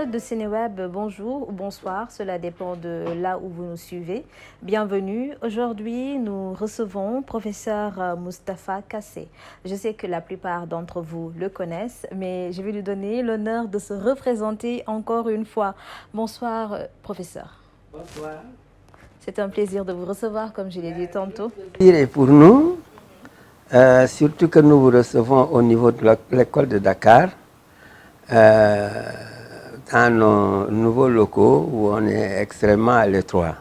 internautes de Sénéweb, bonjour ou bonsoir, cela dépend de là où vous nous suivez. Bienvenue. Aujourd'hui, nous recevons professeur Moustapha Kassé. Je sais que la plupart d'entre vous le connaissent, mais je vais lui donner l'honneur de se représenter encore une fois. Bonsoir, professeur. Bonsoir. C'est un plaisir de vous recevoir, comme je l'ai dit tantôt. Et pour nous, surtout que nous vous recevons au niveau de l'école de Dakar, dans nos nouveaux locaux où on est extrêmement à l'étroit.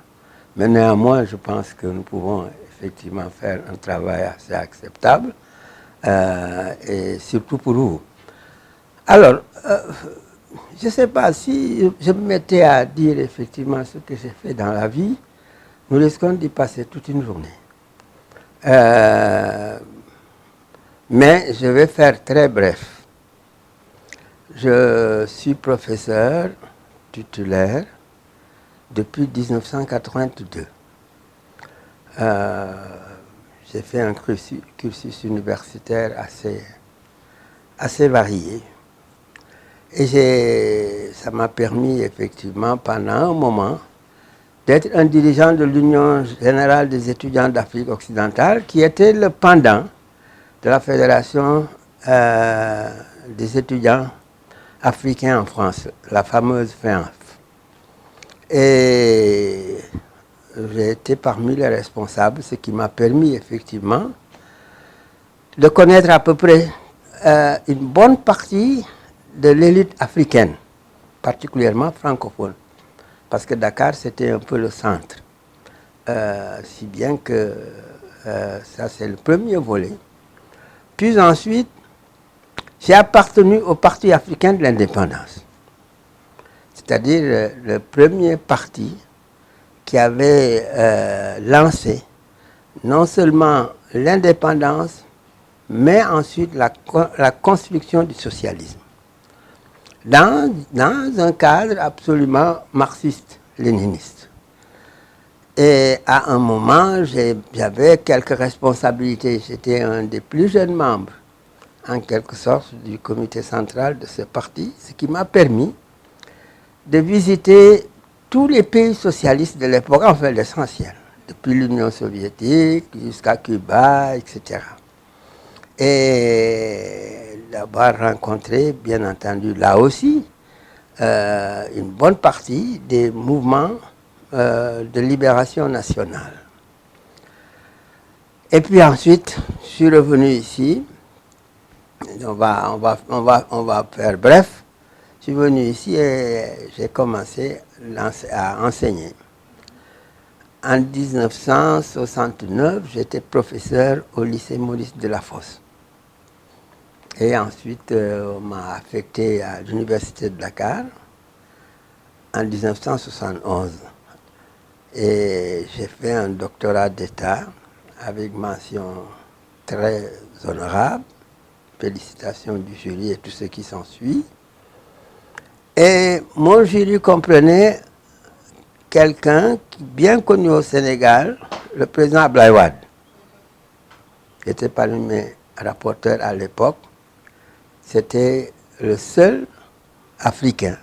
Mais néanmoins, je pense que nous pouvons effectivement faire un travail assez acceptable, et surtout pour vous. Alors, je ne sais pas si je me mettais à dire effectivement ce que j'ai fait dans la vie, nous risquons d'y passer toute une journée. Mais je vais faire très bref. Je suis professeur titulaire depuis 1982. J'ai fait un cursus universitaire assez varié. Et ça m'a permis effectivement pendant un moment d'être un dirigeant de l'Union générale des étudiants d'Afrique occidentale, qui était le pendant de la Fédération des étudiants africains en France, la fameuse FEANF. Et j'ai été parmi les responsables, ce qui m'a permis effectivement de connaître à peu près une bonne partie de l'élite africaine, particulièrement francophone. Parce que Dakar, c'était un peu le centre. Si bien que ça, c'est le premier volet. Puis ensuite, j'ai appartenu au Parti africain de l'indépendance. C'est-à-dire le premier parti qui avait lancé non seulement l'indépendance, mais ensuite la construction du socialisme. Dans un cadre absolument marxiste-léniniste. Et à un moment, j'avais quelques responsabilités. J'étais un des plus jeunes membres, en quelque sorte, du comité central de ce parti, ce qui m'a permis de visiter tous les pays socialistes de l'époque, enfin l'essentiel, depuis l'Union soviétique jusqu'à Cuba, etc. Et d'avoir rencontré, bien entendu, là aussi, une bonne partie des mouvements de libération nationale. Et puis ensuite, je suis revenu ici. On va faire bref. Je suis venu ici et j'ai commencé à enseigner. En 1969, j'étais professeur au lycée Maurice Delafosse. Et ensuite, on m'a affecté à l'université de Dakar en 1971. Et j'ai fait un doctorat d'État avec mention très honorable. Félicitations du jury et tout ce qui s'ensuit. Et mon jury comprenait quelqu'un bien connu au Sénégal, le président Abdoulaye Wade, qui était parmi mes rapporteurs à l'époque. C'était le seul Africain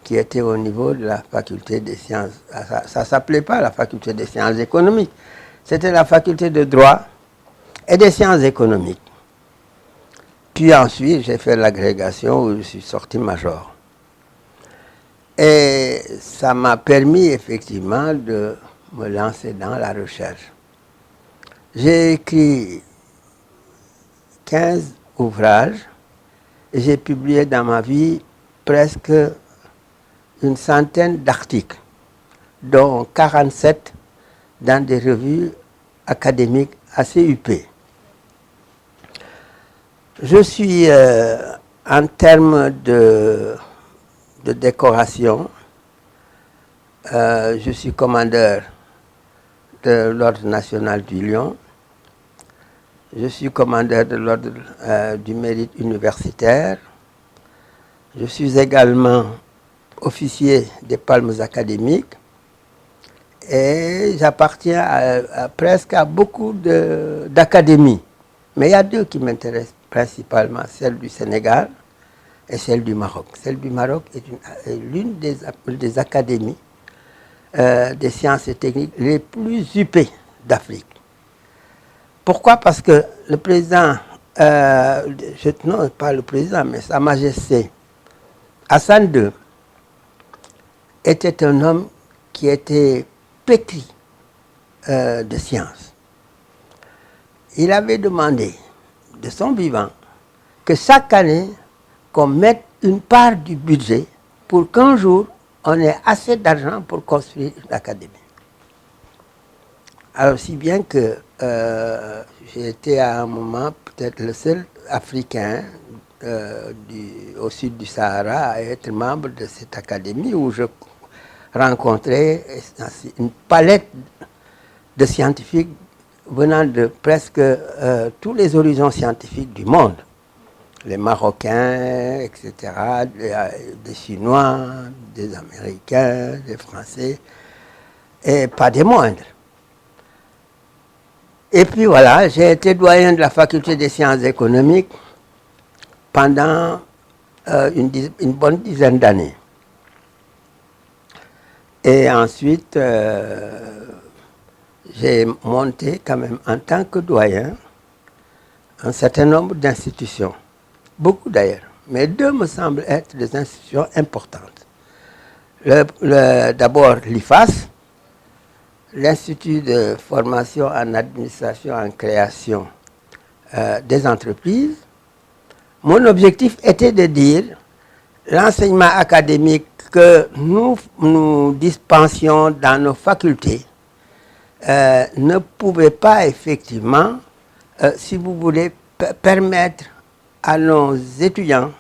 qui était au niveau de la faculté des sciences. Ça ne s'appelait pas la faculté des sciences économiques. C'était la faculté de droit et des sciences économiques. Puis ensuite, j'ai fait l'agrégation où je suis sorti major. Et ça m'a permis effectivement de me lancer dans la recherche. J'ai écrit 15 ouvrages et j'ai publié dans ma vie presque une centaine d'articles, dont 47 dans des revues académiques assez huppées. Je suis, en termes de décoration, je suis commandeur de l'Ordre national du Lion. Je suis commandeur de l'Ordre du mérite universitaire. Je suis également officier des palmes académiques. Et j'appartiens presque à beaucoup d'académies. Mais il y a deux qui m'intéressent principalement, celle du Sénégal et celle du Maroc. Celle du Maroc est l'une des académies des sciences et techniques les plus huppées d'Afrique. Pourquoi? Parce que le président, non pas le président, mais Sa Majesté Hassan II était un homme qui était pétri de science. Il avait demandé de son vivant que chaque année, qu'on mette une part du budget pour qu'un jour, on ait assez d'argent pour construire une académie. Alors, si bien que j'ai été à un moment peut-être le seul Africain au sud du Sahara à être membre de cette académie où je rencontrais une palette de scientifiques venant de presque tous les horizons scientifiques du monde. Les Marocains, etc., des Chinois, des Américains, des Français, et pas des moindres. Et puis voilà, j'ai été doyen de la faculté des sciences économiques pendant une bonne dizaine d'années. Et ensuite, j'ai monté quand même en tant que doyen un certain nombre d'institutions. Beaucoup d'ailleurs, mais deux me semblent être des institutions importantes. D'abord l'IFAS, l'Institut de formation en administration et en création des entreprises. Mon objectif était de dire l'enseignement académique que nous dispensions dans nos facultés ne pouvait pas effectivement, si vous voulez, permettre à nos étudiants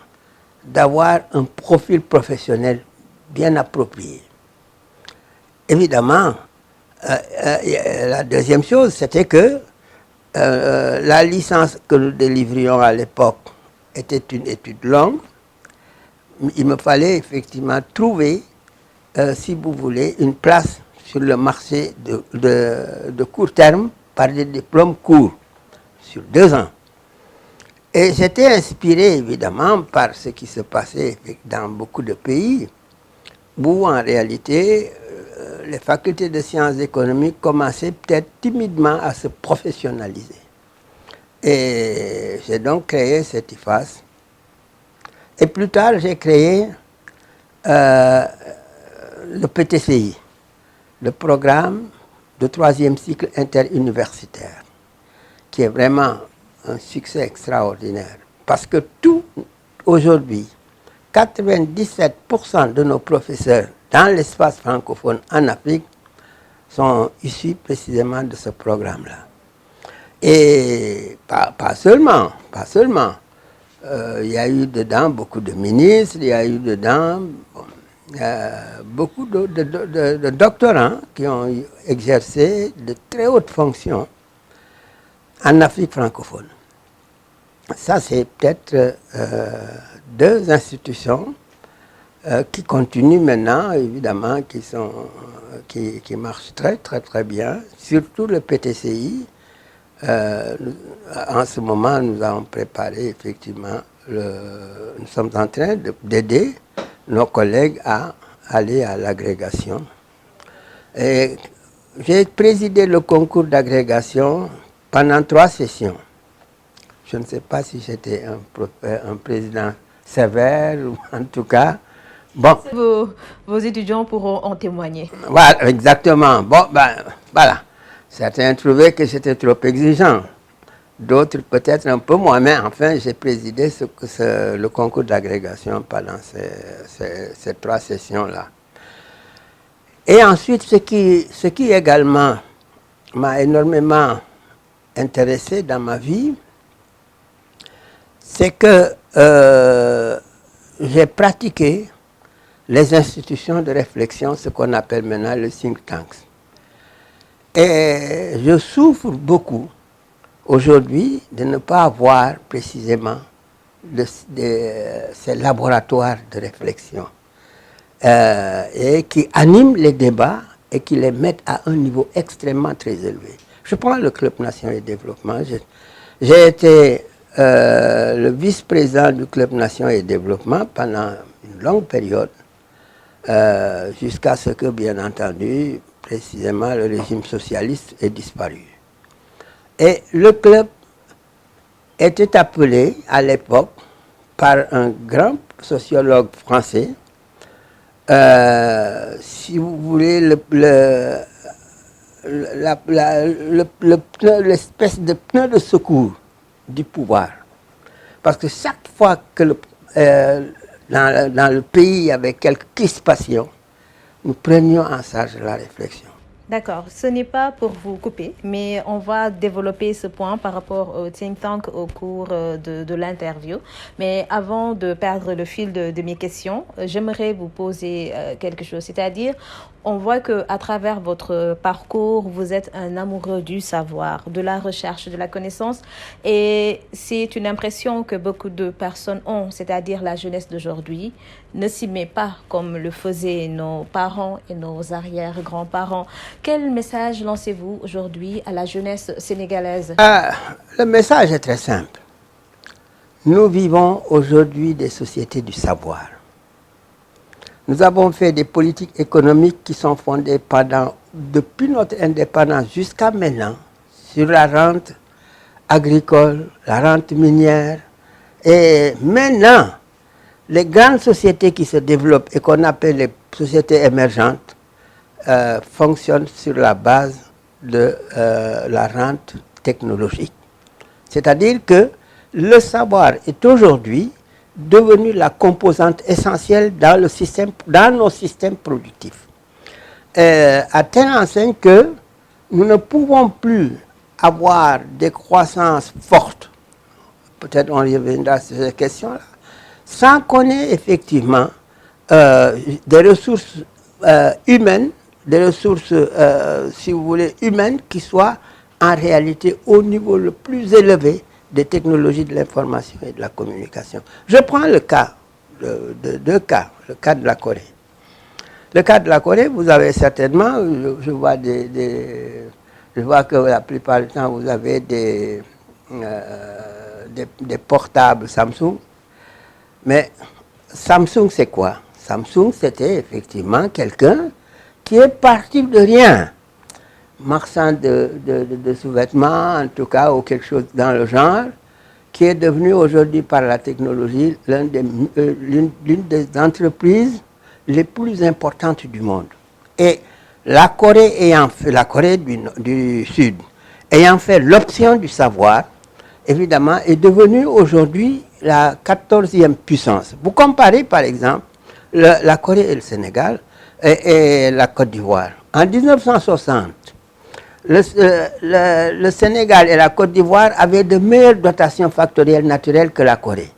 d'avoir un profil professionnel bien approprié. Évidemment, la deuxième chose, c'était que la licence que nous délivrions à l'époque était une étude longue. Il me fallait effectivement trouver, si vous voulez, une place sur le marché de court terme par des diplômes courts, sur 2 ans. Et j'étais inspiré évidemment par ce qui se passait dans beaucoup de pays où en réalité les facultés de sciences économiques commençaient peut-être timidement à se professionnaliser. Et j'ai donc créé cet IFAS. Et plus tard, j'ai créé le PTCI, le programme de 3e cycle interuniversitaire, qui est vraiment un succès extraordinaire. Parce que aujourd'hui, 97% de nos professeurs dans l'espace francophone en Afrique sont issus précisément de ce programme-là. Et pas seulement. Il y a eu dedans beaucoup de ministres, il y a eu dedans beaucoup de doctorants qui ont exercé de très hautes fonctions en Afrique francophone. Ça, c'est peut-être 2 institutions qui continuent maintenant, évidemment, qui marchent très bien, surtout le PTCI. En ce moment, nous avons préparé effectivement, nous sommes en train d'aider nos collègues à aller à l'agrégation. Et j'ai présidé le concours d'agrégation pendant 3 sessions. Je ne sais pas si j'étais un président sévère ou en tout cas. Bon. Vos étudiants pourront en témoigner. Voilà, exactement. Bon, voilà. Certains trouvaient que j'étais trop exigeant. D'autres peut-être un peu moins, mais enfin, j'ai présidé le concours d'agrégation pendant ces 3 sessions-là. Et ensuite, ce qui également m'a énormément intéressé dans ma vie, c'est que j'ai pratiqué les institutions de réflexion, ce qu'on appelle maintenant le think tanks. Et je souffre beaucoup aujourd'hui de ne pas avoir précisément ces laboratoires de réflexion et qui animent les débats et qui les mettent à un niveau extrêmement très élevé. Je prends le Club Nation et Développement. J'ai été le vice-président du Club Nation et Développement pendant une longue période, jusqu'à ce que, bien entendu, précisément, le régime socialiste ait disparu. Et le club était appelé à l'époque par un grand sociologue français, si vous voulez, l'espèce de pneu de secours du pouvoir. Parce que chaque fois que dans le pays il y avait quelques crispations, nous prenions en charge la réflexion. D'accord, ce n'est pas pour vous couper, mais on va développer ce point par rapport au think tank au cours de l'interview. Mais avant de perdre le fil de mes questions, j'aimerais vous poser quelque chose, c'est-à-dire on voit qu'à travers votre parcours, vous êtes un amoureux du savoir, de la recherche, de la connaissance, et c'est une impression que beaucoup de personnes ont, c'est-à-dire la jeunesse d'aujourd'hui ne s'y met pas comme le faisaient nos parents et nos arrière-grands-parents. Quel message lancez-vous aujourd'hui à la jeunesse sénégalaise? Le message est très simple. Nous vivons aujourd'hui des sociétés du savoir. Nous avons fait des politiques économiques qui sont fondées depuis notre indépendance jusqu'à maintenant sur la rente agricole, la rente minière. Et maintenant, les grandes sociétés qui se développent et qu'on appelle les sociétés émergentes fonctionnent sur la base de la rente technologique. C'est-à-dire que le savoir est aujourd'hui devenu la composante essentielle dans nos systèmes productifs. À telle enseigne que nous ne pouvons plus avoir des croissances fortes, peut-être on reviendra sur cette question-là, sans qu'on ait effectivement des ressources humaines, des ressources, si vous voulez, humaines qui soient en réalité au niveau le plus élevé des technologies de l'information et de la communication. Je prends le cas de deux cas, le cas de la Corée. Le cas de la Corée, vous avez certainement, je vois que la plupart du temps, vous avez des portables Samsung. Mais Samsung, c'est quoi? Samsung, c'était effectivement quelqu'un qui est parti de rien. Marchand de sous-vêtements, en tout cas, ou quelque chose dans le genre, qui est devenu aujourd'hui, par la technologie, l'une des entreprises les plus importantes du monde. Et la Corée du Sud, ayant fait l'option du savoir, évidemment, est devenue aujourd'hui la 14e puissance. Vous comparez, par exemple, la Corée et le Sénégal et la Côte d'Ivoire. En 1960, le Sénégal et la Côte d'Ivoire avaient de meilleures dotations factorielles naturelles que la Corée.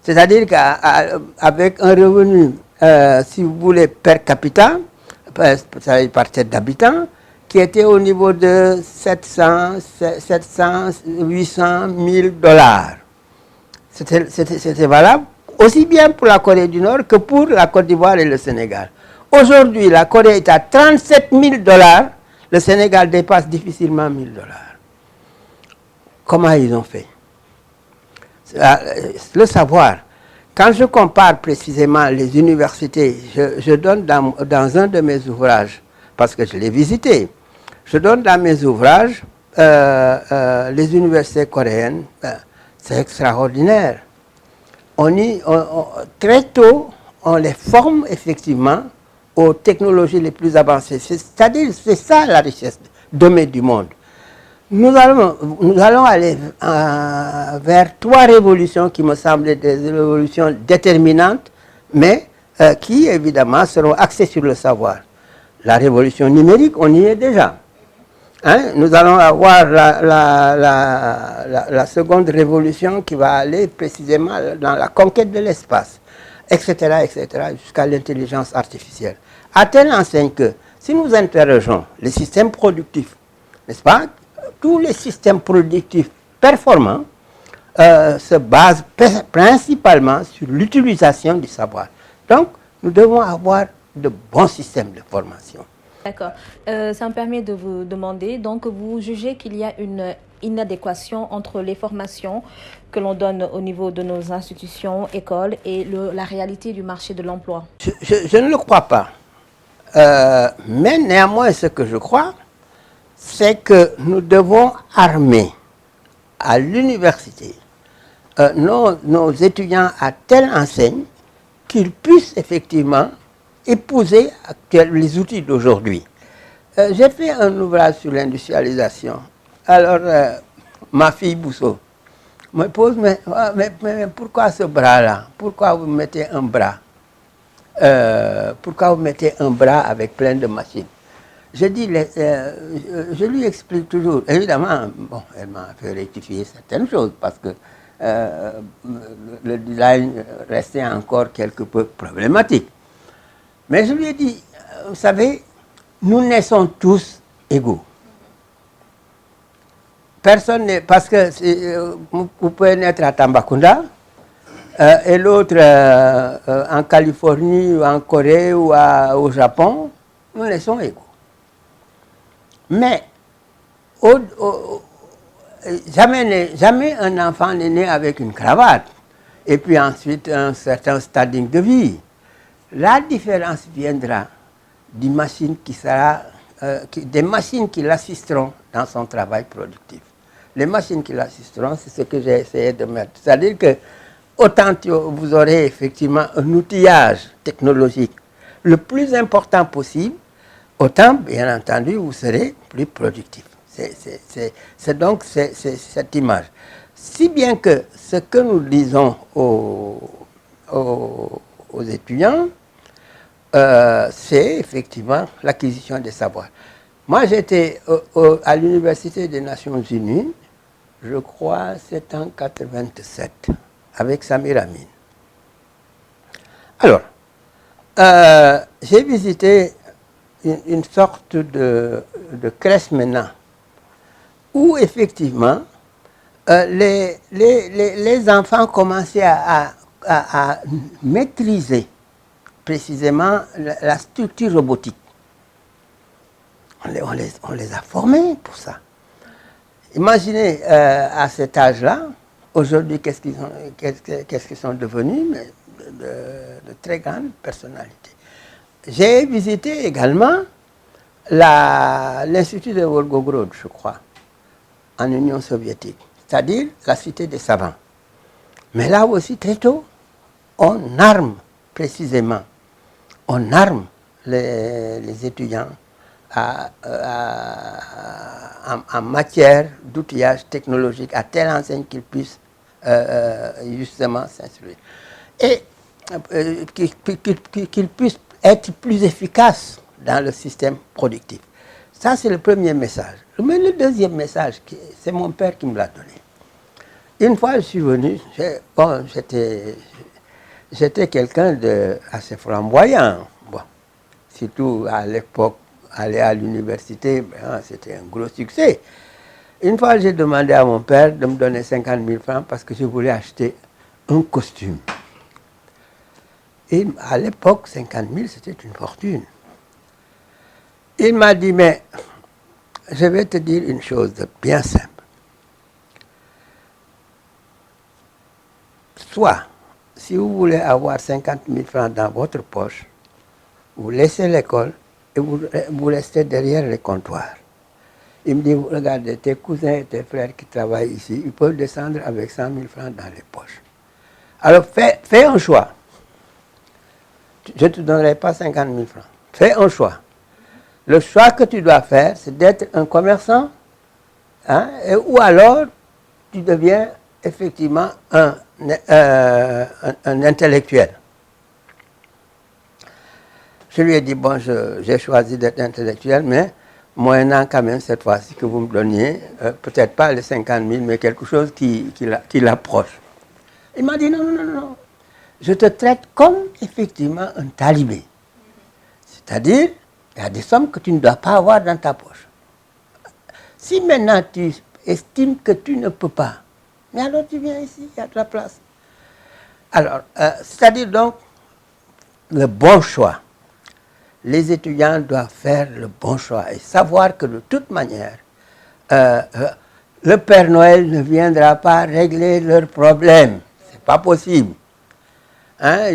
C'est-à-dire qu'avec un revenu, si vous voulez, per capita, par tête d'habitants, qui était au niveau de 700, 800 000 dollars. C'était valable aussi bien pour la Corée du Nord que pour la Côte d'Ivoire et le Sénégal. Aujourd'hui, la Corée est à 37 000 dollars. Le Sénégal dépasse difficilement 1 000 dollars. Comment ils ont fait? Le savoir. Quand je compare précisément les universités, je donne dans un de mes ouvrages, parce que je l'ai visité, je donne dans mes ouvrages les universités coréennes. C'est extraordinaire. Très tôt, on les forme effectivement aux technologies les plus avancées. C'est-à-dire, c'est ça la richesse domaine du monde. Nous allons aller vers 3 révolutions qui me semblent des révolutions déterminantes, mais qui évidemment seront axées sur le savoir. La révolution numérique, on y est déjà. Hein? Nous allons avoir la seconde révolution qui va aller précisément dans la conquête de l'espace, etc., jusqu'à l'intelligence artificielle. À telle enseigne que, si nous interrogeons les systèmes productifs, n'est-ce pas, tous les systèmes productifs performants se basent principalement sur l'utilisation du savoir. Donc, nous devons avoir de bons systèmes de formation. D'accord. Ça me permet de vous demander, donc vous jugez qu'il y a une inadéquation entre les formations que l'on donne au niveau de nos institutions, écoles, et la réalité du marché de l'emploi? Je ne le crois pas. Mais néanmoins, ce que je crois, c'est que nous devons armer à l'université nos étudiants à telle enseigne qu'ils puissent effectivement épouser les outils d'aujourd'hui. J'ai fait un ouvrage sur l'industrialisation. Alors, ma fille Bousso me pose, mais pourquoi ce bras-là? Pourquoi vous mettez un bras? Pourquoi vous mettez un bras avec plein de machines? Je dis, je lui explique toujours. Évidemment, bon, elle m'a fait rectifier certaines choses parce que le design restait encore quelque peu problématique. Mais je lui ai dit, vous savez, nous naissons tous égaux. Personne n'est... Parce que vous pouvez naître à Tambacounda et l'autre en Californie ou en Corée ou au Japon, nous naissons égaux. Mais jamais un enfant n'est né avec une cravate et puis ensuite un certain standing de vie. La différence viendra des machines des machines qui l'assisteront dans son travail productif. Les machines qui l'assisteront, c'est ce que j'ai essayé de mettre. C'est-à-dire que autant vous aurez effectivement un outillage technologique le plus important possible, autant, bien entendu, vous serez plus productif. C'est donc cette image. Si bien que ce que nous disons aux étudiants, c'est effectivement l'acquisition des savoirs. Moi, j'étais à l'Université des Nations Unies, je crois, c'est en 87, avec Samir Amin. Alors, j'ai visité une sorte de crèche maintenant, où effectivement, les enfants commençaient à maîtriser précisément la structure robotique. On les a formés pour ça. Imaginez à cet âge-là, aujourd'hui, qu'est-ce qu'ils sont devenus, mais de très grandes personnalités. J'ai visité également l'Institut de Volgograd, je crois, en Union soviétique, c'est-à-dire la cité des savants. Mais là aussi, très tôt, on arme précisément, on arme les étudiants en matière d'outillage technologique à telle enseigne qu'ils puissent justement s'instruire. Et qu'ils puissent être plus efficaces dans le système productif. Ça, c'est le premier message. Mais le deuxième message, c'est mon père qui me l'a donné. Une fois, je suis venu, j'étais quelqu'un d'assez flamboyant. Bon, surtout à l'époque, aller à l'université, c'était un gros succès. Une fois, j'ai demandé à mon père de me donner 50 000 francs parce que je voulais acheter un costume. Et à l'époque, 50 000, c'était une fortune. Il m'a dit, mais je vais te dire une chose bien simple. Soit, si vous voulez avoir 50 000 francs dans votre poche, vous laissez l'école et vous restez derrière les comptoirs. Il me dit, regardez, tes cousins et tes frères qui travaillent ici, ils peuvent descendre avec 100 000 francs dans les poches. Alors fais un choix. Je ne te donnerai pas 50 000 francs. Fais un choix. Le choix que tu dois faire, c'est d'être un commerçant, ou alors tu deviens effectivement un intellectuel. Je lui ai dit, bon, j'ai choisi d'être intellectuel, mais moyennant quand même cette fois-ci que vous me donniez, peut-être pas les 50 000, mais quelque chose qui l'approche. Il m'a dit, non, non, non, non, je te traite comme effectivement un talibé. C'est-à-dire, il y a des sommes que tu ne dois pas avoir dans ta poche. Si maintenant tu estimes que tu ne peux pas, mais alors tu viens ici, il y a de la place. Alors, c'est-à-dire donc le bon choix. les étudiants doivent faire le bon choix et savoir que de toute manière, le Père Noël ne viendra pas régler leurs problèmes. Ce n'est pas possible. Hein,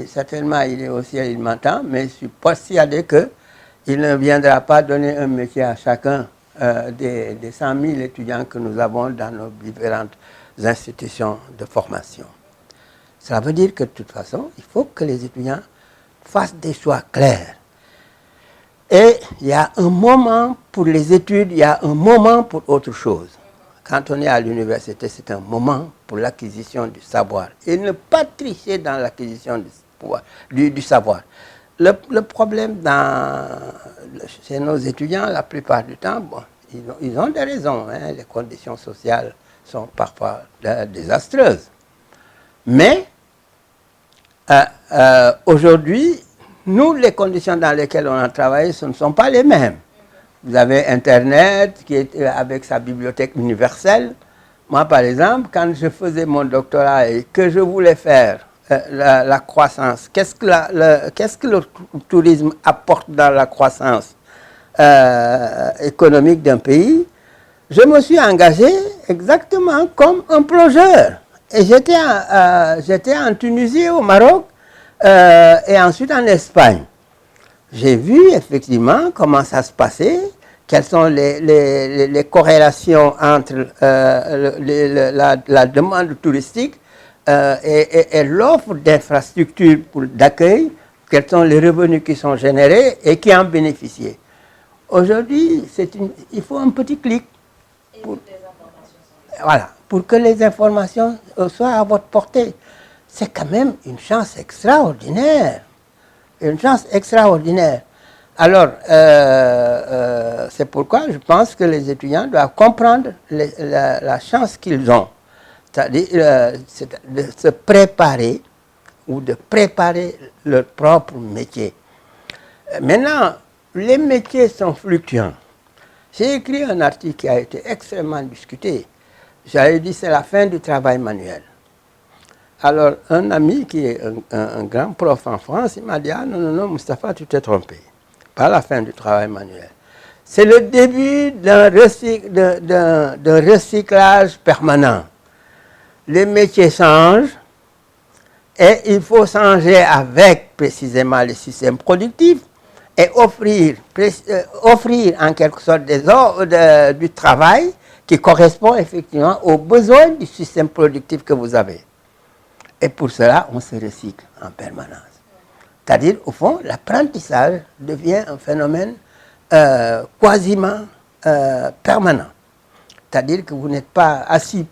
certainement, il est au ciel, il m'entend, mais je suis persuadé qu'il ne viendra pas donner un métier à chacun des 100 000 étudiants que nous avons dans nos différentes institutions de formation. Ça veut dire que de toute façon, il faut que les étudiants fassent des choix clairs. Et il y a un moment pour les études, il y a un moment pour autre chose. Quand on est à l'université, c'est un moment pour l'acquisition du savoir. Et ne pas tricher dans l'acquisition du savoir. Le problème chez nos étudiants, la plupart du temps, bon, ils ont des raisons. Hein, les conditions sociales sont parfois désastreuses. Mais aujourd'hui, nous, les conditions dans lesquelles on a travaillé, ce ne sont pas les mêmes. Vous avez Internet qui est avec sa bibliothèque universelle. Moi, par exemple, quand je faisais mon doctorat et que je voulais faire la croissance, qu'est-ce que le tourisme apporte dans la croissance économique d'un pays? Je me suis engagé exactement comme un plongeur. Et j'étais en Tunisie, au Maroc, et ensuite en Espagne. J'ai vu effectivement comment ça se passait, quelles sont les corrélations entre la demande touristique et l'offre d'infrastructures d'accueil, quels sont les revenus qui sont générés et qui en bénéficient. Aujourd'hui, il faut un petit clic pour que les informations soient à votre portée. C'est quand même une chance extraordinaire. Une chance extraordinaire. Alors, c'est pourquoi je pense que les étudiants doivent comprendre la chance qu'ils ont. C'est-à-dire de se préparer ou de préparer leur propre métier. Maintenant, les métiers sont fluctuants. J'ai écrit un article qui a été extrêmement discuté. J'avais dit c'est la fin du travail manuel. Alors, un ami qui est un grand prof en France, il m'a dit « Ah non, Moustapha, tu t'es trompé. Pas la fin du travail manuel. C'est le début d'un recyclage permanent. Les métiers changent et il faut changer avec précisément les systèmes productifs et offrir en quelque sorte du travail qui correspond effectivement aux besoins du système productif que vous avez. Et pour cela, on se recycle en permanence. C'est-à-dire, au fond, l'apprentissage devient un phénomène quasiment permanent. C'est-à-dire que vous n'êtes pas assis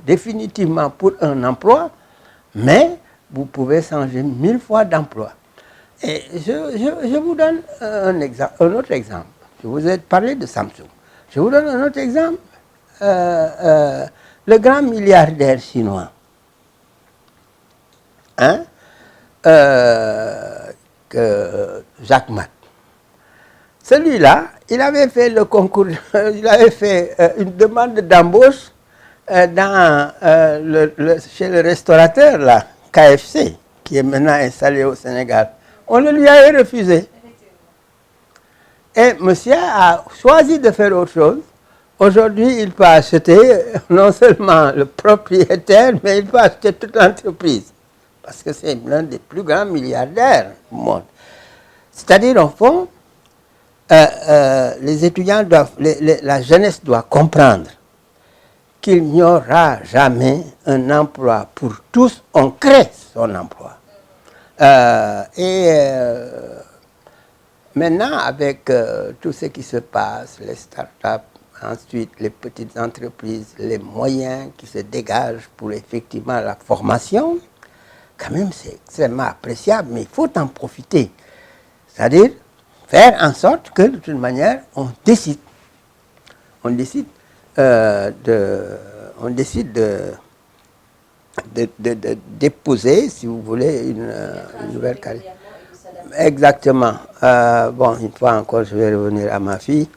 définitivement pour un emploi, mais vous pouvez changer 1000 fois d'emploi. Et je vous donne un autre exemple. Je vous ai parlé de Samsung. Je vous donne un autre exemple. Le grand milliardaire chinois, Jacques Ma. Celui-là, il avait fait le concours, il avait fait une demande d'embauche chez le restaurateur, là, KFC, qui est maintenant installé au Sénégal. On le lui avait refusé. Et monsieur a choisi de faire autre chose. Aujourd'hui, il peut acheter non seulement le propriétaire, mais il peut acheter toute l'entreprise. Parce que c'est l'un des plus grands milliardaires au monde. C'est-à-dire, au fond, les étudiants la jeunesse doit comprendre qu'il n'y aura jamais un emploi pour tous, on crée son emploi. Maintenant, avec tout ce qui se passe, les startups, ensuite les petites entreprises, les moyens qui se dégagent pour effectivement la formation, quand même c'est extrêmement appréciable, mais il faut en profiter. C'est-à-dire faire en sorte que, de toute manière, on décide de déposer, si vous voulez, une nouvelle carrière. Exactement. Bon, une fois encore, je vais revenir à ma fille.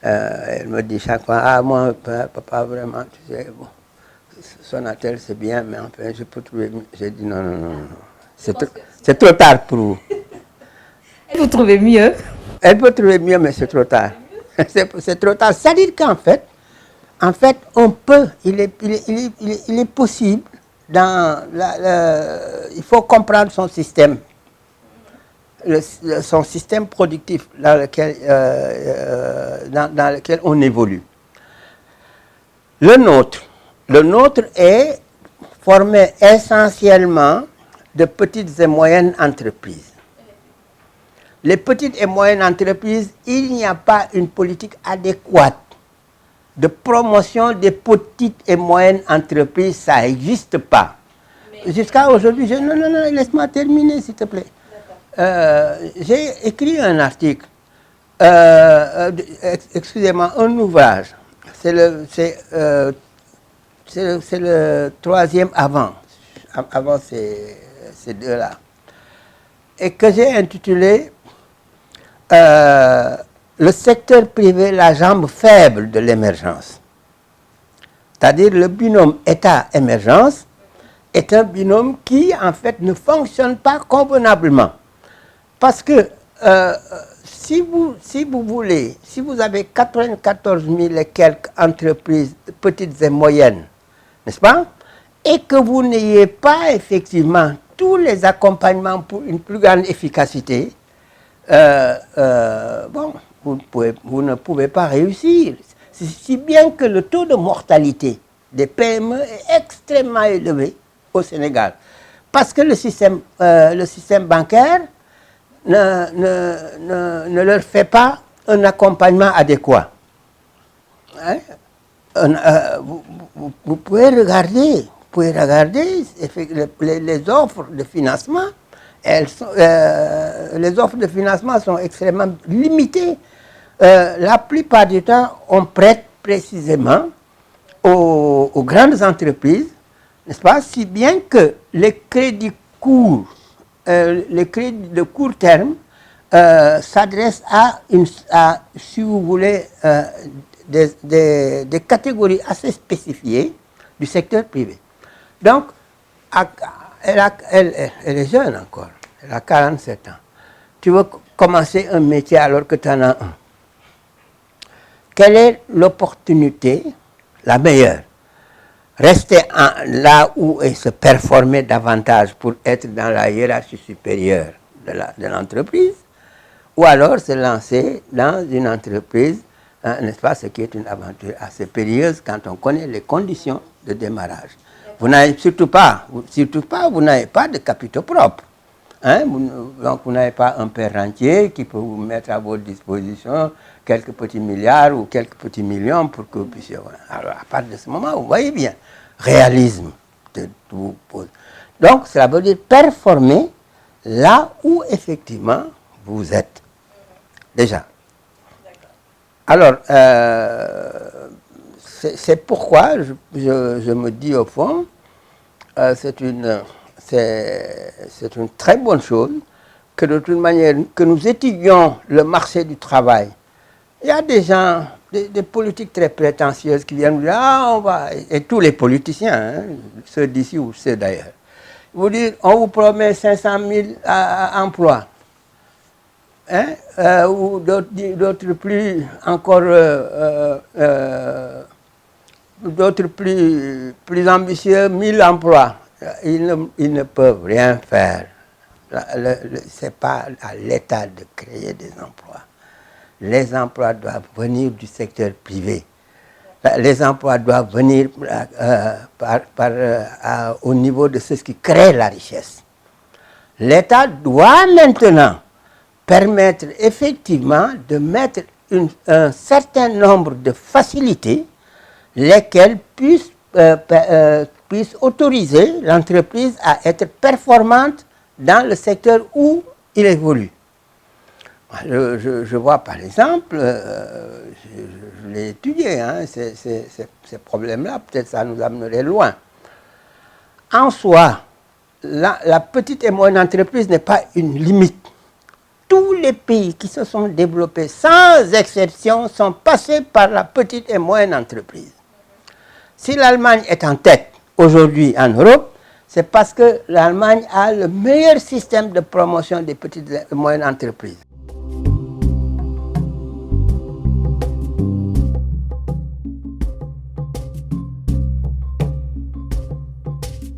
Elle me dit chaque fois, ah, moi, papa, vraiment, tu sais, bon, Sonatel, c'est bien, mais enfin, je peux trouver... J'ai dit, non. C'est trop tard pour vous. Vous trouvez mieux? Elle peut trouver mieux, mais c'est trop tard. C'est trop tard. C'est-à-dire en fait, on peut, il est possible, il faut comprendre son système, son système productif dans lequel on évolue. Le nôtre est formé essentiellement de petites et moyennes entreprises. Les petites et moyennes entreprises, il n'y a pas une politique adéquate de promotion des petites et moyennes entreprises, ça n'existe pas. Jusqu'à aujourd'hui, non, laisse-moi terminer, s'il te plaît. J'ai écrit un article, excusez-moi, un ouvrage. C'est le troisième avant ces deux-là. Et que j'ai intitulé le secteur privé, la jambe faible de l'émergence. C'est-à-dire le binôme État-émergence est un binôme qui, en fait, ne fonctionne pas convenablement. Parce que si vous avez 94 000 et quelques entreprises petites et moyennes, n'est-ce pas? Et que vous n'ayez pas effectivement tous les accompagnements pour une plus grande efficacité, vous ne pouvez pas réussir. Si bien que le taux de mortalité des PME est extrêmement élevé au Sénégal. Parce que le système bancaire ne leur fait pas un accompagnement adéquat. Hein? Vous pouvez regarder les offres de financement. Les offres de financement sont extrêmement limitées. La plupart du temps, on prête précisément aux grandes entreprises, n'est-ce pas? Si bien que les crédits courts, les crédits de court terme s'adressent à, si vous voulez, des catégories assez spécifiées du secteur privé. Donc, elle est jeune encore, elle a 47 ans. Tu veux commencer un métier alors que tu en as un. Quelle est l'opportunité la meilleure? Rester là où et se performer davantage pour être dans la hiérarchie supérieure de l'entreprise, ou alors se lancer dans une entreprise, n'est-ce pas, ce qui est une aventure assez périlleuse quand on connaît les conditions de démarrage. Vous n'avez surtout pas, vous n'avez pas de capitaux propres. Hein? Donc vous n'avez pas un père rentier qui peut vous mettre à votre disposition quelques petits milliards ou quelques petits millions pour que vous puissiez... Alors à partir de ce moment, vous voyez bien, réalisme de vous pose. Donc cela veut dire performer là où effectivement vous êtes. Déjà. Alors, c'est pourquoi je me dis au fond, c'est une très bonne chose que de toute manière, que nous étudions le marché du travail. Il y a des gens, des politiques très prétentieuses qui viennent nous dire, on va, et tous les politiciens, hein, ceux d'ici ou ceux d'ailleurs, vous dire, on vous promet 500 000 emplois. Hein, ou d'autres plus encore d'autres plus ambitieux, 1000 emplois. Ils ne peuvent rien faire. Ce n'est pas à l'État de créer des emplois. Les emplois doivent venir du secteur privé. Les emplois doivent venir au niveau de ceux qui créent la richesse. L'État doit maintenant permettre effectivement de mettre un certain nombre de facilités lesquelles puissent autoriser l'entreprise à être performante dans le secteur où il évolue. Je vois par exemple, je l'ai étudié, hein, ces problèmes-là, peut-être ça nous amènerait loin. En soi, la petite et moyenne entreprise n'est pas une limite. Tous les pays qui se sont développés, sans exception, sont passés par la petite et moyenne entreprise. Si l'Allemagne est en tête aujourd'hui en Europe, c'est parce que l'Allemagne a le meilleur système de promotion des petites et moyennes entreprises.